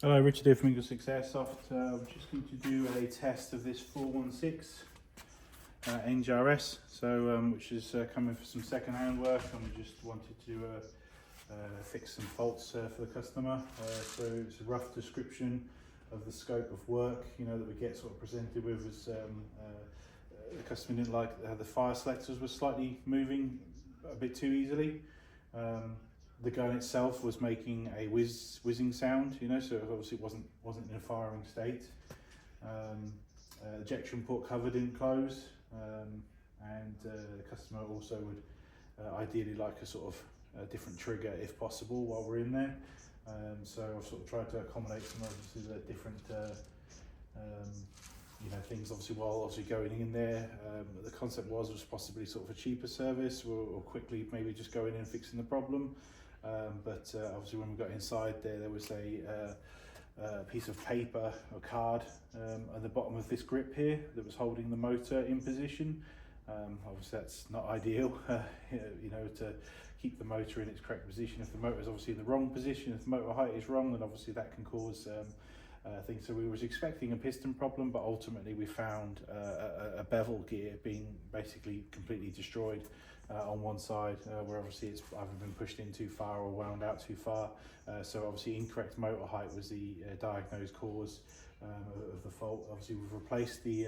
Hello, Richard here from EagleSix Airsoft. I'm just going to do a test of this 416 NGRS, which is coming for some second-hand work, and we just wanted to fix some faults for the customer. So it's a rough description of the scope of work, that we get sort of presented with. As the customer didn't like the fire selectors were slightly moving a bit too easily. The gun itself was making a whizzing sound, so obviously it wasn't in a firing state. Ejection port cover didn't close, and the customer also would ideally like a sort of different trigger if possible while we're in there. So I've sort of tried to accommodate some obviously the different things obviously while obviously going in there. The concept was possibly sort of a cheaper service or quickly maybe just going in and fixing the problem. But obviously when we got inside there was a piece of paper or card at the bottom of this grip here that was holding the motor in position. Obviously that's not ideal, to keep the motor in its correct position. If the motor is obviously in the wrong position, if the motor height is wrong, then obviously that can cause things. So we was expecting a piston problem, but ultimately we found a bevel gear being basically completely destroyed on one side, where obviously it's either been pushed in too far or wound out too far. So obviously incorrect motor height was the diagnosed cause of the fault. Obviously we've replaced the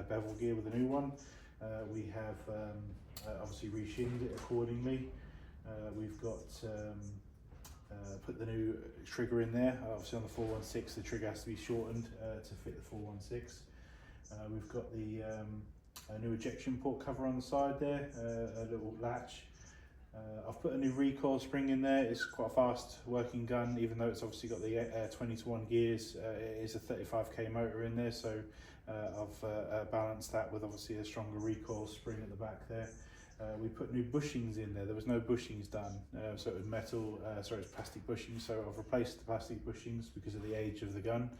bevel gear with a new one. We have obviously reshinned it accordingly. We've got put the new trigger in there. Obviously on the 416 the trigger has to be shortened to fit the 416. We've got the a new ejection port cover on the side there, a little latch. I've put a new recoil spring in there. It's quite a fast working gun, even though it's obviously got the 20-to-1 gears. It is a 35k motor in there, so I've balanced that with obviously a stronger recoil spring at the back there. We put new bushings in there. There was no bushings done, so it was metal, it's plastic bushings. So I've replaced the plastic bushings because of the age of the gun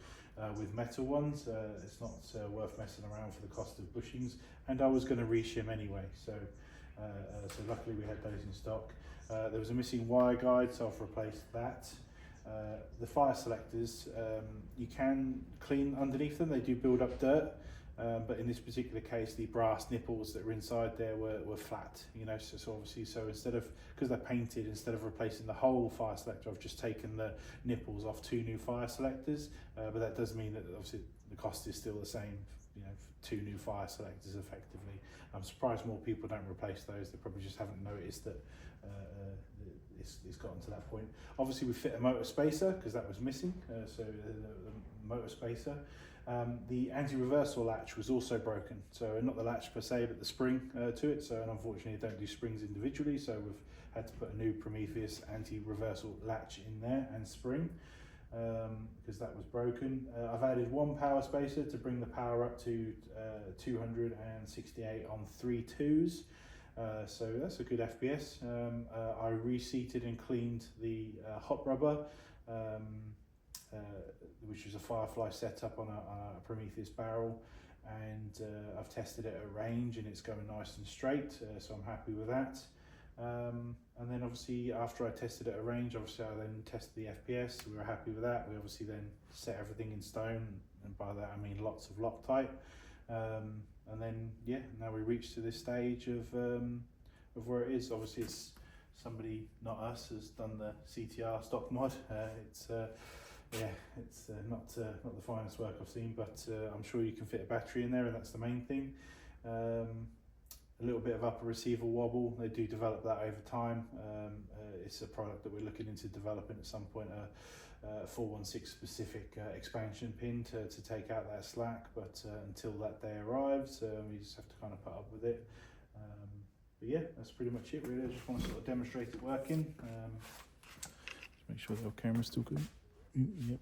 with metal ones. It's not worth messing around for the cost of bushings, and I was going to reshim anyway. So luckily we had those in stock. There was a missing wire guide, so I've replaced that. The fire selectors, you can clean underneath them. They do build up dirt. But in this particular case, the brass nipples that were inside there were flat, so obviously, instead of, because they're painted, instead of replacing the whole fire selector, I've just taken the nipples off 2 new fire selectors. But that does mean that obviously the cost is still the same, for 2 new fire selectors effectively. I'm surprised more people don't replace those. They probably just haven't noticed that it's gotten to that point. Obviously we fit a motor spacer because that was missing, so the motor spacer. The anti-reversal latch was also broken, so not the latch per se, but the spring to it. So, and unfortunately, I don't do springs individually, so we've had to put a new Prometheus anti-reversal latch in there and spring because that was broken. I've added 1 power spacer to bring the power up to 268 on 3 2s. So that's a good FPS. I reseated and cleaned the hot rubber. Which was a Firefly setup on a Prometheus barrel, and I've tested it at range and it's going nice and straight, so I'm happy with that. And then obviously after I tested it at range, obviously I then tested the FPS. We were happy with that. We obviously then set everything in stone, and by that I mean lots of Loctite. And then now we reach to this stage of where it is. Obviously it's somebody, not us, has done the CTR stock mod. It's not the finest work I've seen, but I'm sure you can fit a battery in there, and that's the main thing. A little bit of upper receiver wobble, they do develop that over time. It's a product that we're looking into developing at some point, a 416 specific expansion pin to take out that slack, but until that day arrives, we just have to kind of put up with it. But yeah, that's pretty much it really. I just want to sort of demonstrate it working. Just make sure the camera's still good. Yep.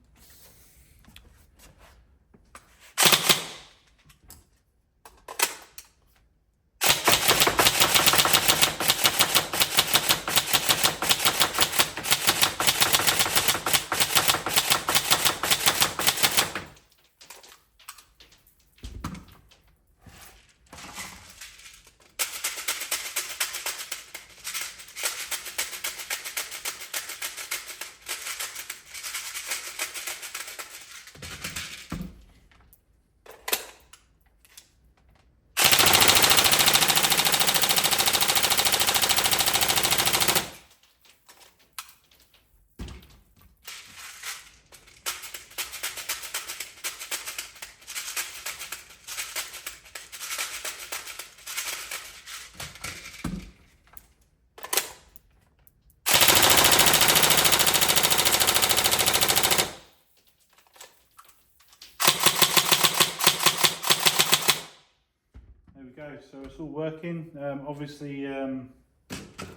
so it's all working. Obviously, if you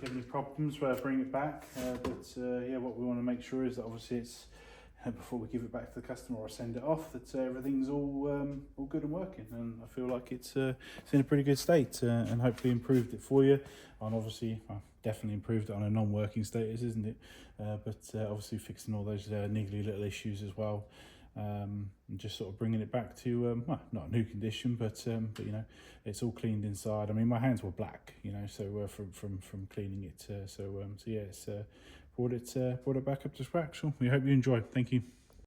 have any problems, bring it back. Yeah, what we want to make sure is that obviously it's before we give it back to the customer or send it off, that everything's all good and working. And I feel like it's in a pretty good state, and hopefully improved it for you. And obviously, well, definitely improved it on a non-working status, isn't it? Obviously fixing all those niggly little issues as well. And just sort of bringing it back to well, not a new condition, but you know, it's all cleaned inside. I mean, my hands were black, you know, so from cleaning it. So yeah, it's brought it back up to scratch. So we hope you enjoy. Thank you.